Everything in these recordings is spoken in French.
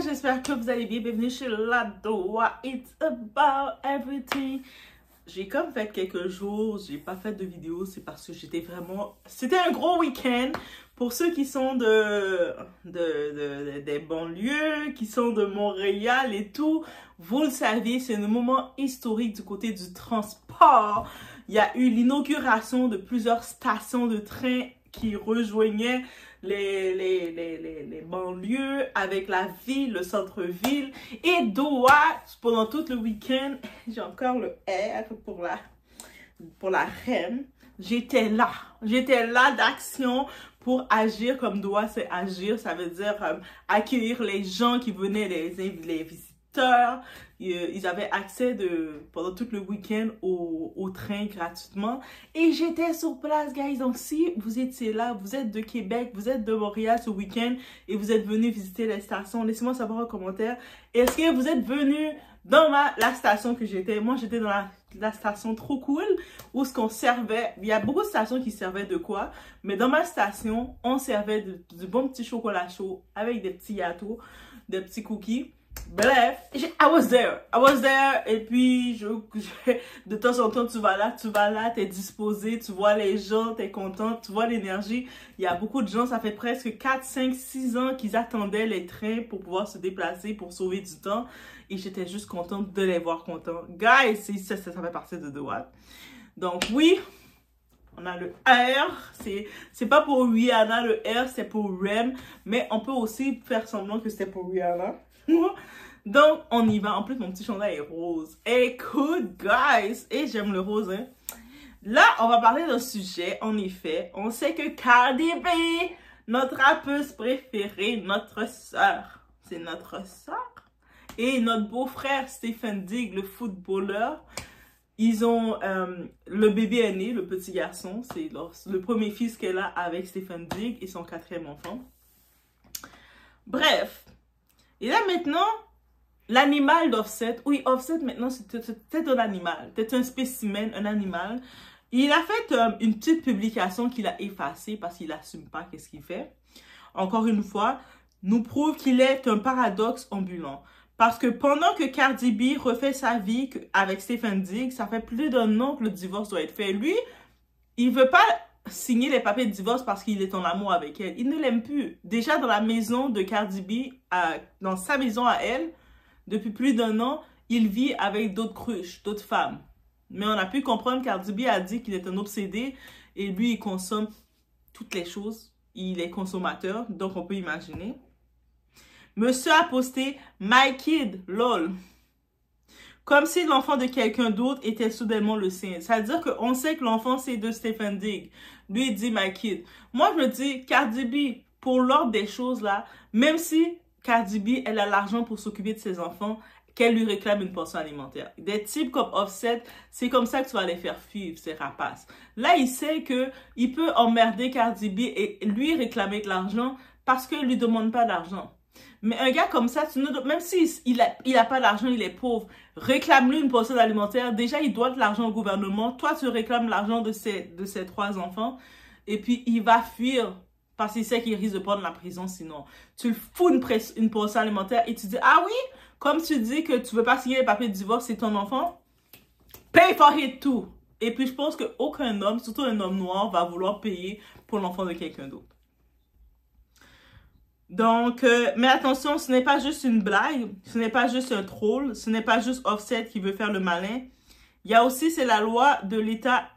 J'espère que vous allez bien. Bienvenue chez Ladoa. It's about everything. J'ai comme fait quelques jours, j'ai pas fait de vidéo, c'est parce que j'étais vraiment... C'était un gros week-end. Pour ceux qui sont des banlieues, qui sont de Montréal et tout, vous le savez, c'est un moment historique du côté du transport. Il y a eu l'inauguration de plusieurs stations de train qui rejoignaient les banlieues avec la ville, le centre-ville. Et Doha, pendant tout le week-end, j'ai encore le R pour la reine. J'étais là d'action pour agir comme Doha c'est agir. Ça veut dire accueillir les gens qui venaient, les visiteurs. Ils avaient accès pendant tout le week-end au train gratuitement. Et j'étais sur place, guys. Donc, si vous étiez là, vous êtes de Québec, vous êtes de Montréal ce week-end et vous êtes venus visiter les stations, laissez-moi savoir en commentaire. Est-ce que vous êtes venus dans la station que j'étais? Moi, j'étais dans la station trop cool où ce qu'on servait. Il y a beaucoup de stations qui servaient de quoi? Mais dans ma station, on servait du bon petit chocolat chaud avec des petits gâteaux, des petits cookies. Bref, I was there, et puis de temps en temps tu vas là, t'es disposé, tu vois les gens, t'es content, tu vois l'énergie. Il y a beaucoup de gens, ça fait presque 4, 5, 6 ans qu'ils attendaient les trains pour pouvoir se déplacer, pour sauver du temps, et j'étais juste contente de les voir contents. Guys, ça fait partie de Doha. Donc oui, on a le R, c'est pas pour Rihanna, le R c'est pour Rem, mais on peut aussi faire semblant que c'est pour Rihanna. Donc, on y va. En plus, mon petit chandail est rose. Écoute, guys, et j'aime le rose, hein. Là, on va parler d'un sujet, en effet. On sait que Cardi B, notre rappeuse préférée, notre sœur, c'est notre sœur. Et notre beau-frère, Stephen Diggs, le footballeur, ils ont, le bébé est né, le petit garçon. C'est le premier fils qu'elle a avec Stephen Diggs et son 4e enfant. Bref. Et là, maintenant, l'animal d'Offset, oui, Offset, maintenant, c'est un animal. C'est un spécimen, un animal. Il a fait une petite publication qu'il a effacée parce qu'il n'assume pas qu'est-ce qu'il fait. Encore une fois, nous prouve qu'il est un paradoxe ambulant. Parce que pendant que Cardi B refait sa vie avec Stephen Diggs, ça fait plus d'1 an que le divorce doit être fait. Lui, il veut pas signer les papiers de divorce parce qu'il est en amour avec elle. Il ne l'aime plus. Déjà dans la maison de Cardi B, dans sa maison à elle, depuis plus d'1 an, il vit avec d'autres crushs, d'autres femmes. Mais on a pu comprendre, Cardi B a dit qu'il est un obsédé et lui, il consomme toutes les choses. Il est consommateur, donc on peut imaginer. Monsieur a posté « My kid, lol ». Comme si l'enfant de quelqu'un d'autre était soudainement le sien. C'est-à-dire qu'on sait que l'enfant, c'est de Stephen Diggs. Lui, il dit « my kid ». Moi, je me dis, Cardi B, pour l'ordre des choses, là, même si Cardi B, elle a l'argent pour s'occuper de ses enfants, qu'elle lui réclame une pension alimentaire. Des types comme Offset, c'est comme ça que tu vas les faire fuir, ces rapaces. Là, il sait qu'il peut emmerder Cardi B et lui réclamer de l'argent parce qu'il ne lui demande pas d'argent. Mais un gars comme ça, même s'il a pas d'argent, il est pauvre, réclame-lui une pension alimentaire. Déjà, il doit de l'argent au gouvernement. Toi, tu réclames l'argent de ses 3 enfants. Et puis, il va fuir parce qu'il sait qu'il risque de prendre la prison sinon. Tu le fous une pension alimentaire et tu dis, ah oui, comme tu dis que tu veux pas signer les papiers de divorce, c'est ton enfant, pay for it too. Et puis, je pense qu'aucun homme, surtout un homme noir, va vouloir payer pour l'enfant de quelqu'un d'autre. Donc, mais attention, ce n'est pas juste une blague, ce n'est pas juste un troll, ce n'est pas juste Offset qui veut faire le malin. Il y a aussi, c'est la loi de l'État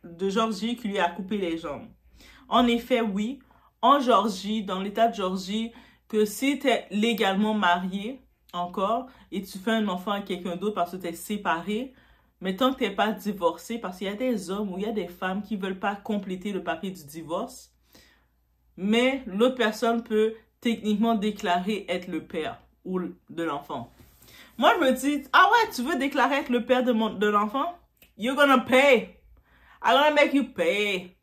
de Georgie qui lui a coupé les jambes. En effet, oui, en Georgie, dans l'État de Georgie, que si tu es légalement marié encore et tu fais un enfant à quelqu'un d'autre parce que tu es séparé, mais tant que tu n'es pas divorcé, parce qu'il y a des hommes ou il y a des femmes qui ne veulent pas compléter le papier du divorce, mais l'autre personne peut techniquement déclarer être le père ou de l'enfant. Moi, je me dis, ah ouais, tu veux déclarer être le père de l'enfant? You're gonna pay. I'm gonna make you pay.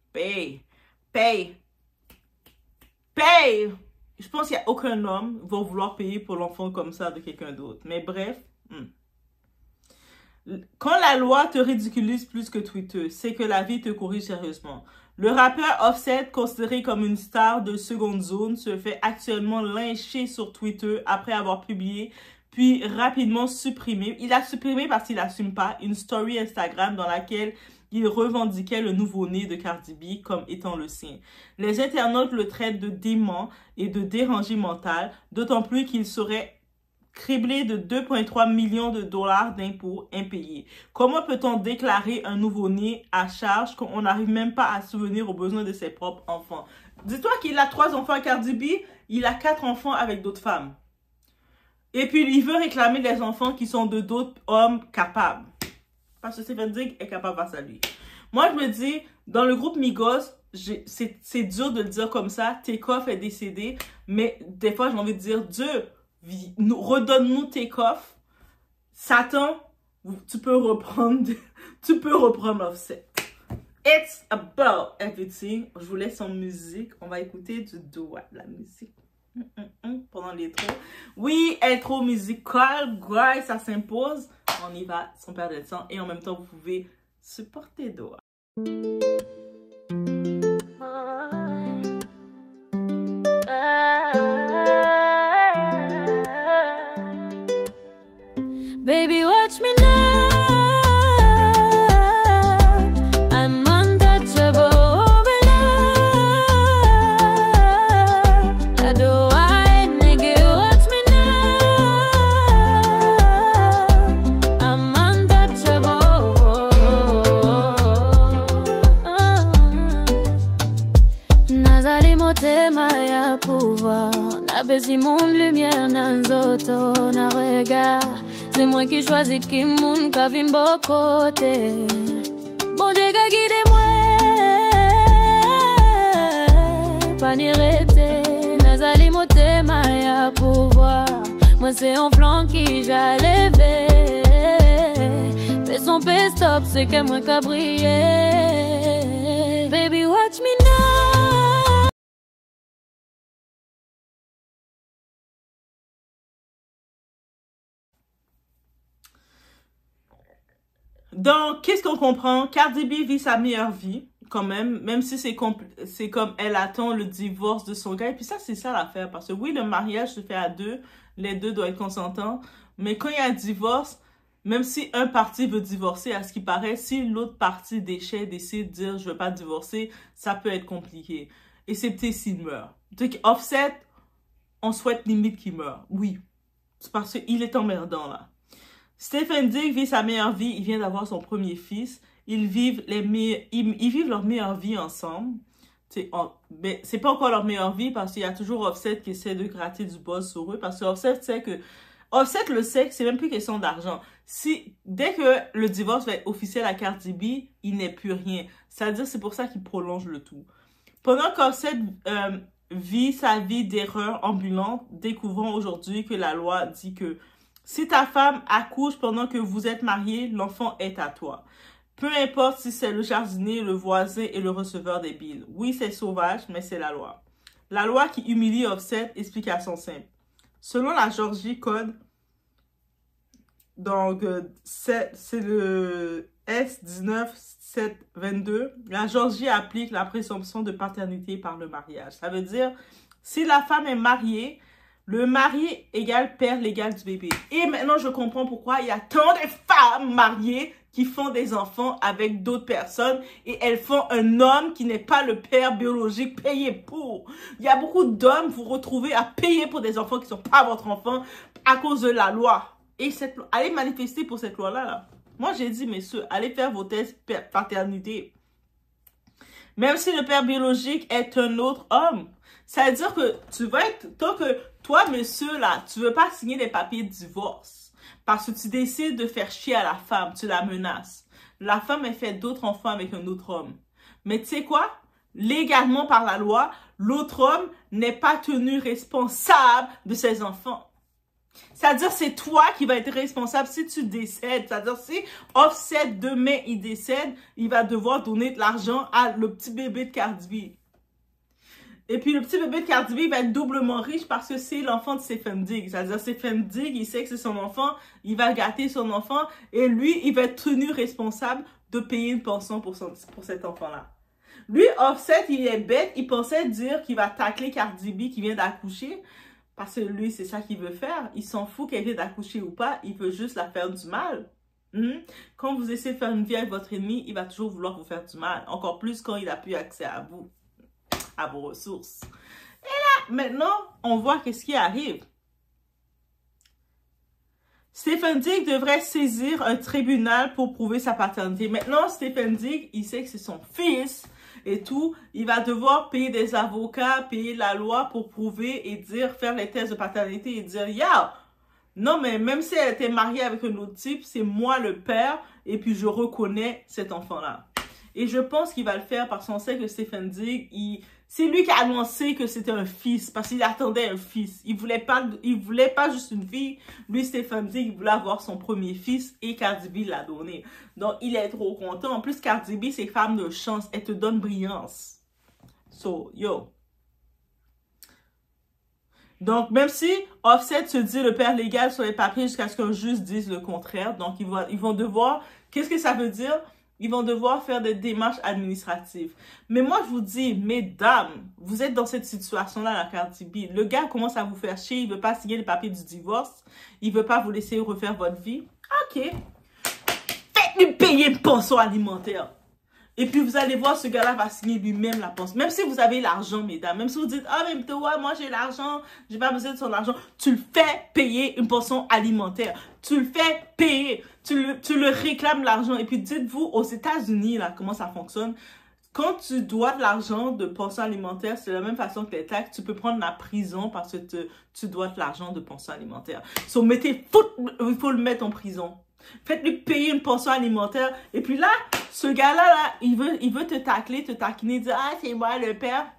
Je pense qu'il n'y a aucun homme qui va vouloir payer pour l'enfant comme ça de quelqu'un d'autre. Mais bref. Quand la loi te ridiculise plus que Twitter, c'est que la vie te corrige sérieusement. Le rappeur Offset, considéré comme une star de seconde zone, se fait actuellement lyncher sur Twitter après avoir publié, puis rapidement supprimé. Il a supprimé parce qu'il n'assume pas une story Instagram dans laquelle il revendiquait le nouveau-né de Cardi B comme étant le sien. Les internautes le traitent de dément et de dérangé mental, d'autant plus qu'il serait criblé de 2,3 millions de dollars d'impôts impayés. Comment peut-on déclarer un nouveau-né à charge quand on n'arrive même pas à subvenir aux besoins de ses propres enfants? Dis-toi qu'il a 3 enfants à Cardi B, il a 4 enfants avec d'autres femmes. Et puis, il veut réclamer les enfants qui sont de d'autres hommes capables. Parce que Stephen Diggs est capable face à lui. Moi, je me dis, dans le groupe Migos, c'est dur de le dire comme ça. Takeoff est décédé. Mais des fois, j'ai envie de dire, Dieu, redonne-nous Takeoff. Satan, tu peux reprendre Offset. It's about everything. Je vous laisse en musique. On va écouter du doigt, la musique. Pendant l'intro. Oui, intro musicale, guys, ça s'impose. On y va sans perdre de temps. Et en même temps, vous pouvez supporter Doha. Baby, watch me now. I'm untouchable over love. I do I, nigga, watch me now. I'm untouchable. Nazali motema ya pouvoir. Na besi monde lumière nan zoto na regard. C'est moi qui choisis qui moun ka vin bo côté. Bon Dieu ka guide moi. Pas ni rete. Nazali motema ya pouvoir. Moi c'est un flanc qui j'allais lever. Fais son paix stop, c'est que moi ka briller. Baby watch me now. Donc, qu'est-ce qu'on comprend? Cardi B vit sa meilleure vie, quand même si c'est comme elle attend le divorce de son gars. Et puis ça, c'est ça l'affaire. Parce que oui, le mariage se fait à deux, les deux doivent être consentants. Mais quand il y a un divorce, même si un parti veut divorcer, à ce qui paraît, si l'autre partie décide de dire « je veux pas divorcer », ça peut être compliqué. Et c'est peut-être s'il meurt. Donc, Offset, on souhaite limite qu'il meure. Oui, c'est parce qu'il est emmerdant, là. Stephen Diggs vit sa meilleure vie. Il vient d'avoir son premier fils. Ils vivent leur meilleure vie ensemble. Mais c'est pas encore leur meilleure vie parce qu'il y a toujours Offset qui essaie de gratter du buzz sur eux. Parce que Offset le sait que c'est même plus question d'argent. Dès que le divorce va être officiel à Cardi B, il n'est plus rien. C'est-à-dire c'est pour ça qu'il prolonge le tout. Pendant qu'Offset vit sa vie d'erreur ambulante, découvrant aujourd'hui que la loi dit que si ta femme accouche pendant que vous êtes mariés, l'enfant est à toi. Peu importe si c'est le jardinier, le voisin et le receveur des billes. Oui, c'est sauvage, mais c'est la loi. La loi qui humilie Offset, explication simple. Selon la Georgie Code, donc c'est le S19722, la Georgie applique la présomption de paternité par le mariage. Ça veut dire, si la femme est mariée, le mari égale père légal du bébé. Et maintenant, je comprends pourquoi il y a tant de femmes mariées qui font des enfants avec d'autres personnes et elles font un homme qui n'est pas le père biologique payé pour. Il y a beaucoup d'hommes, vous retrouvez à payer pour des enfants qui ne sont pas votre enfant à cause de la loi. Et allez manifester pour cette loi-là. Là. Moi, j'ai dit, messieurs, allez faire vos tests paternité. Même si le père biologique est un autre homme. Ça veut dire que tu vas être, tant que toi, monsieur, là, tu veux pas signer des papiers de divorce parce que tu décides de faire chier à la femme, tu la menaces. La femme, elle fait d'autres enfants avec un autre homme. Mais tu sais quoi? Légalement, par la loi, l'autre homme n'est pas tenu responsable de ses enfants. C'est-à-dire, c'est toi qui vas être responsable si tu décèdes. C'est-à-dire, si Offset, demain, il décède, il va devoir donner de l'argent à le petit bébé de Cardi B. Et puis, le petit bébé de Cardi B va être doublement riche parce que c'est l'enfant de Stephen Diggs. C'est-à-dire, Stephen Diggs, il sait que c'est son enfant, il va gâter son enfant et lui, il va être tenu responsable de payer une pension pour cet enfant-là. Lui, Offset, il est bête. Il pensait dire qu'il va tacler Cardi B qui vient d'accoucher. Parce que lui, c'est ça qu'il veut faire. Il s'en fout qu'elle vient d'accoucher ou pas. Il veut juste la faire du mal. Quand vous essayez de faire une vie avec votre ennemi, il va toujours vouloir vous faire du mal. Encore plus quand il n'a plus accès à vous, à vos ressources. Et là, maintenant, on voit qu'est-ce qui arrive. Stephen Diggs devrait saisir un tribunal pour prouver sa paternité. Maintenant, Stephen Diggs, il sait que c'est son fils et tout. Il va devoir payer des avocats, payer la loi pour prouver et dire, faire les tests de paternité et dire, yeah! Non, mais même si elle était mariée avec un autre type, c'est moi le père et puis je reconnais cet enfant-là. Et je pense qu'il va le faire parce qu'on sait que Stephen Diggs, c'est lui qui a annoncé que c'était un fils parce qu'il attendait un fils. Il voulait pas juste une fille. Lui, Stephen Diggs, il voulait avoir son premier fils et Cardi B l'a donné. Donc, il est trop content. En plus, Cardi B, c'est femme de chance. Elle te donne brillance. So, yo. Donc, même si Offset se dit le père légal sur les papiers jusqu'à ce qu'un juge dise le contraire, donc ils vont devoir, qu'est-ce que ça veut dire? Ils vont devoir faire des démarches administratives. Mais moi, je vous dis, mesdames, vous êtes dans cette situation-là, la Cardi B. Le gars commence à vous faire chier, il veut pas signer les papiers du divorce, il veut pas vous laisser refaire votre vie. OK. Faites-lui payer une pension alimentaire. Et puis, vous allez voir, ce gars-là va signer lui-même la pension. Même si vous avez l'argent, mesdames. Même si vous dites, ah, mais ouais, moi, j'ai l'argent. J'ai pas besoin de son argent. Tu le fais payer une pension alimentaire. Tu le fais payer. Tu le réclames l'argent. Et puis, dites-vous, aux États-Unis, là, comment ça fonctionne. Quand tu dois de l'argent de pension alimentaire, c'est de la même façon que les taxes. Tu peux prendre la prison parce que tu dois de l'argent de pension alimentaire. So, il faut le mettre en prison. Faites-lui payer une pension alimentaire. Et puis là, ce gars-là, là, il veut te tacler, te taquiner, dire « Ah, c'est moi le père. »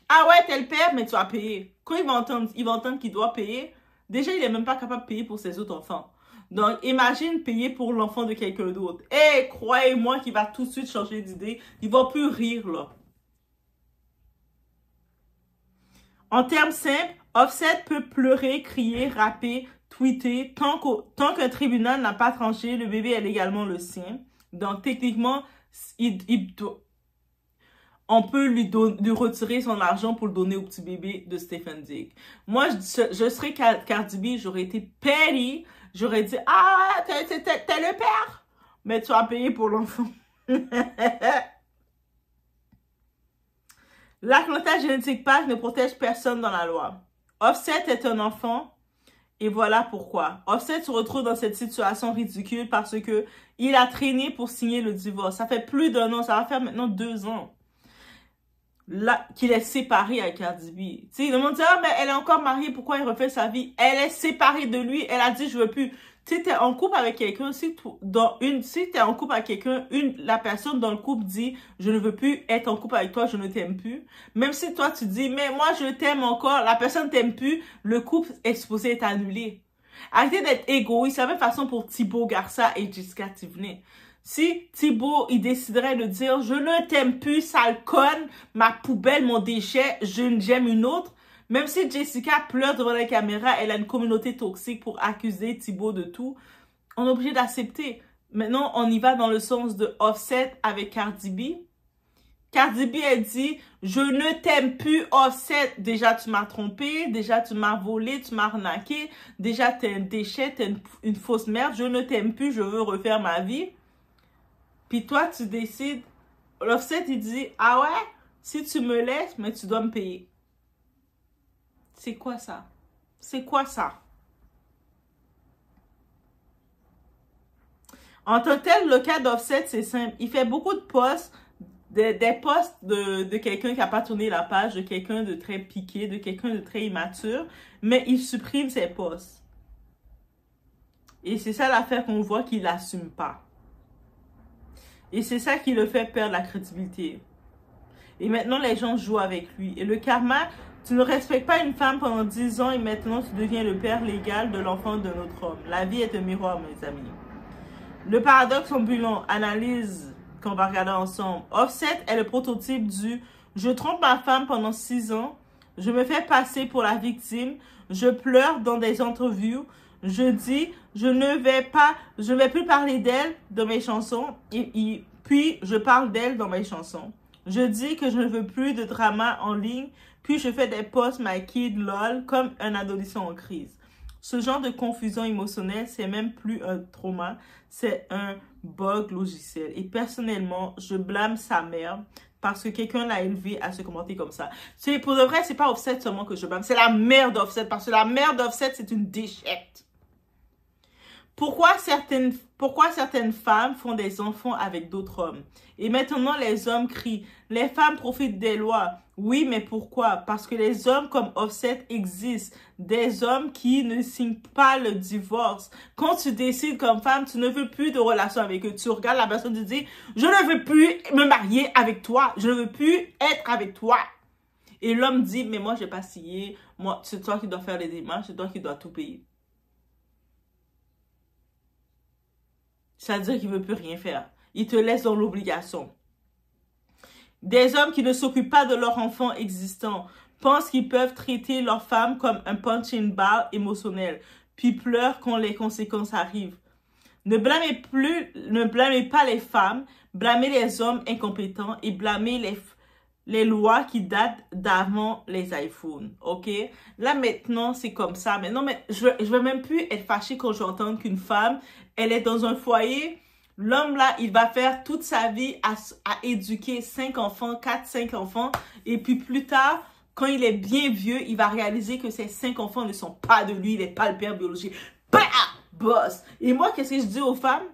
Ah ouais, t'es le père, mais tu vas payer. Quand il va entendre qu'il doit payer, déjà, il est même pas capable de payer pour ses autres enfants. Donc, imagine payer pour l'enfant de quelqu'un d'autre. Eh, croyez-moi qu'il va tout de suite changer d'idée. Il va plus rire, là. En termes simples, Offset peut pleurer, crier, rapper, tweeter. Tant qu'un tribunal n'a pas tranché, le bébé est légalement le sien. Donc, techniquement, on peut lui retirer son argent pour le donner au petit bébé de Stephen Diggs. Moi, je serais Cardi B, j'aurais été petty. J'aurais dit, ah, t'es le père, mais tu as payé pour l'enfant. La clonage génétique PAC ne protège personne dans la loi. Offset est un enfant. Et voilà pourquoi. Offset se retrouve dans cette situation ridicule parce que il a traîné pour signer le divorce. Ça fait plus d'1 an, ça va faire maintenant 2 ans. Là, qu'il est séparé avec Cardi B. Tu sais, le monde dit, ah, mais elle est encore mariée, pourquoi il refait sa vie? Elle est séparée de lui, elle a dit, je veux plus. Tu sais, t'es en couple avec quelqu'un, si t'es en couple avec quelqu'un, la personne dans le couple dit, je ne veux plus être en couple avec toi, je ne t'aime plus. Même si toi, tu dis, mais moi, je t'aime encore, la personne t'aime plus, le couple est supposé être annulé. Arrêtez d'être égoïste. C'est la même façon pour Thibaut Garça et Jessica Tivenay. Si Thibaut, il déciderait de dire, je ne t'aime plus, sale conne, ma poubelle, mon déchet, j'aime une autre. Même si Jessica pleure devant la caméra, elle a une communauté toxique pour accuser Thibaut de tout, on est obligé d'accepter. Maintenant, on y va dans le sens de Offset avec Cardi B. Cardi B, elle dit, je ne t'aime plus, Offset. Déjà, tu m'as trompé. Déjà, tu m'as volé, tu m'as arnaqué. Déjà, t'es un déchet, t'es une fausse merde. Je ne t'aime plus, je veux refaire ma vie. Puis toi, tu décides. Offset, il dit, ah ouais, si tu me laisses, mais tu dois me payer. C'est quoi ça? C'est quoi ça? En tant que tel, le cas d'Offset, c'est simple. Il fait beaucoup de posts, des posts de quelqu'un qui n'a pas tourné la page, de quelqu'un de très piqué, de quelqu'un de très immature, mais il supprime ses posts. Et c'est ça l'affaire qu'on voit qu'il n'assume pas. Et c'est ça qui le fait perdre la crédibilité. Et maintenant, les gens jouent avec lui. Et le karma, tu ne respectes pas une femme pendant 10 ans et maintenant tu deviens le père légal de l'enfant d'un autre homme. La vie est un miroir, mes amis. Le paradoxe ambulant, analyse qu'on va regarder ensemble. Offset est le prototype du « je trompe ma femme pendant 6 ans, je me fais passer pour la victime, je pleure dans des interviews, je dis je ne vais plus parler d'elle dans mes chansons, et puis je parle d'elle dans mes chansons. Je dis que je ne veux plus de drama en ligne, puis je fais des posts my kid lol comme un adolescent en crise. Ce genre de confusion émotionnelle, c'est même plus un trauma, c'est un bug logiciel. Et personnellement, je blâme sa mère parce que quelqu'un l'a élevé à se comporter comme ça. Pour de vrai, c'est pas Offset seulement que je blâme, c'est la mère d'Offset, parce que la mère d'Offset, c'est une déchette. Pourquoi certaines femmes font des enfants avec d'autres hommes? Et maintenant, les hommes crient. Les femmes profitent des lois. Oui, mais pourquoi? Parce que les hommes comme Offset existent. Des hommes qui ne signent pas le divorce. Quand tu décides comme femme, tu ne veux plus de relation avec eux. Tu regardes la personne et tu dis, je ne veux plus me marier avec toi. Je ne veux plus être avec toi. Et l'homme dit, mais moi, je n'ai pas signé. Moi, c'est toi qui dois faire les démarches. C'est toi qui dois tout payer. Ça veut dire qu'il ne veut plus rien faire. Il te laisse dans l'obligation. Des hommes qui ne s'occupent pas de leur enfant existant pensent qu'ils peuvent traiter leur femme comme un punching ball émotionnel, puis pleurent quand les conséquences arrivent. Ne blâmez pas les femmes, blâmez les hommes incompétents et blâmez les lois qui datent d'avant les iPhones, ok? Là, maintenant, c'est comme ça. Mais non, mais je veux même plus être fâchée quand j'entends qu'une femme, elle est dans un foyer. L'homme, là, il va faire toute sa vie à éduquer 5 enfants, 4-5 enfants. Et puis plus tard, quand il est bien vieux, il va réaliser que ces 5 enfants ne sont pas de lui. Il n'est pas le père biologique. Bah! Boss! Et moi, qu'est-ce que je dis aux femmes?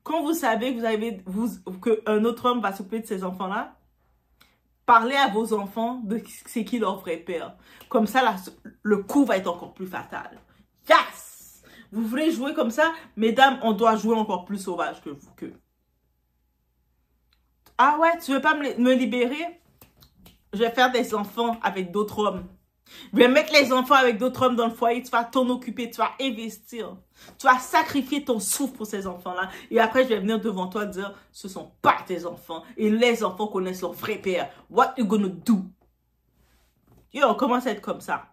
Quand vous savez que qu'un autre homme va s'occuper de ces enfants-là, parlez à vos enfants de c'est qui leur vrai père. Comme ça, là, le coup va être encore plus fatal. Yes! Vous voulez jouer comme ça? Mesdames, on doit jouer encore plus sauvage que vous. Ah ouais, tu veux pas me libérer? Je vais faire des enfants avec d'autres hommes. Je vais mettre les enfants avec d'autres hommes dans le foyer. Tu vas t'en occuper, tu vas investir. Tu vas sacrifier ton souffle pour ces enfants-là. Et après, je vais venir devant toi dire, ce ne sont pas tes enfants. Et les enfants connaissent leur vrai père. What you gonna do? Yo, on commence à être comme ça.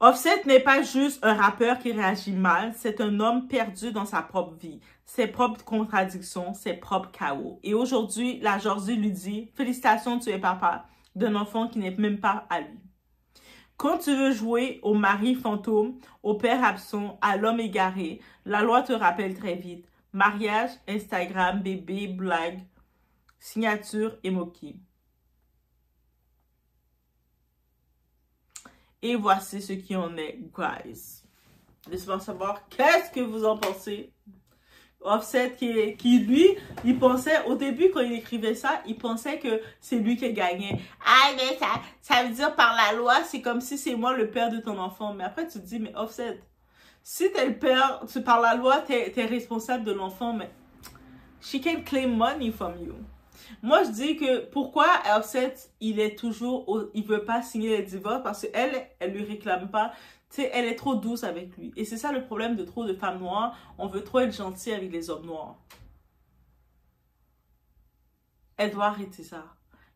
Offset n'est pas juste un rappeur qui réagit mal. C'est un homme perdu dans sa propre vie. Ses propres contradictions, ses propres chaos. Et aujourd'hui, la Georgie lui dit, félicitations, tu es papa d'un enfant qui n'est même pas à lui. Quand tu veux jouer au mari fantôme, au père absent, à l'homme égaré, la loi te rappelle très vite. Mariage, Instagram, bébé, blague, signature, emoji. Et voici ce qui en est, guys. Laissez-moi savoir qu'est-ce que vous en pensez. Offset qui lui, il pensait, au début quand il écrivait ça, il pensait que c'est lui qui gagnait. Ah, mais ça veut dire par la loi, c'est comme si c'est moi le père de ton enfant. Mais après tu te dis, mais Offset, si t'es le père, par la loi, t'es responsable de l'enfant, mais she can claim money from you. Moi, je dis que pourquoi Offset, il veut pas signer le divorce parce qu'elle, elle lui réclame pas. Tu sais, elle est trop douce avec lui. Et c'est ça le problème de trop de femmes noires. On veut trop être gentil avec les hommes noirs. Elle doit arrêter ça.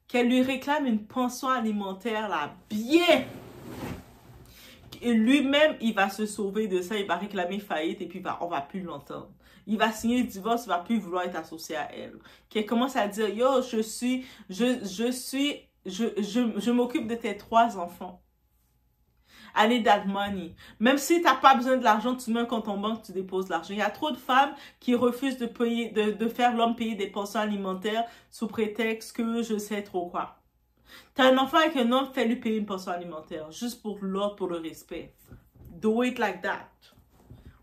Qu'elle lui réclame une pension alimentaire, là, bien. Et lui-même, il va se sauver de ça. Il va réclamer faillite et puis on va plus l'entendre. Il va signer le divorce, il va plus vouloir être associé à elle. Qu'elle commence à dire, yo, je m'occupe de tes 3 enfants. I need that money. Même si tu n'as pas besoin de l'argent, tu mets un compte en banque, tu déposes l'argent. Il y a trop de femmes qui refusent de faire l'homme payer des pensions alimentaires sous prétexte que je sais trop quoi. Tu as un enfant avec un homme, fais-lui payer une pension alimentaire. Juste pour l'ordre, pour le respect. Do it like that.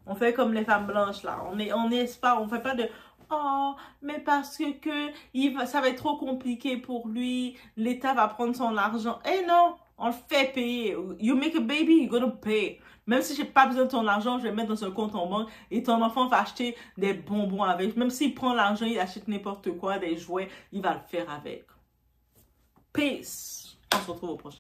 On fait comme les femmes blanches là. On fait pas de oh, mais parce que ça va être trop compliqué pour lui. L'État va prendre son argent. Eh non, on le fait payer. You make a baby, you're gonna pay. Même si j'ai pas besoin de ton argent, je vais le mettre dans un compte en banque et ton enfant va acheter des bonbons avec. Même s'il prend l'argent, il achète n'importe quoi, des jouets, il va le faire avec. Peace. On se retrouve au prochain.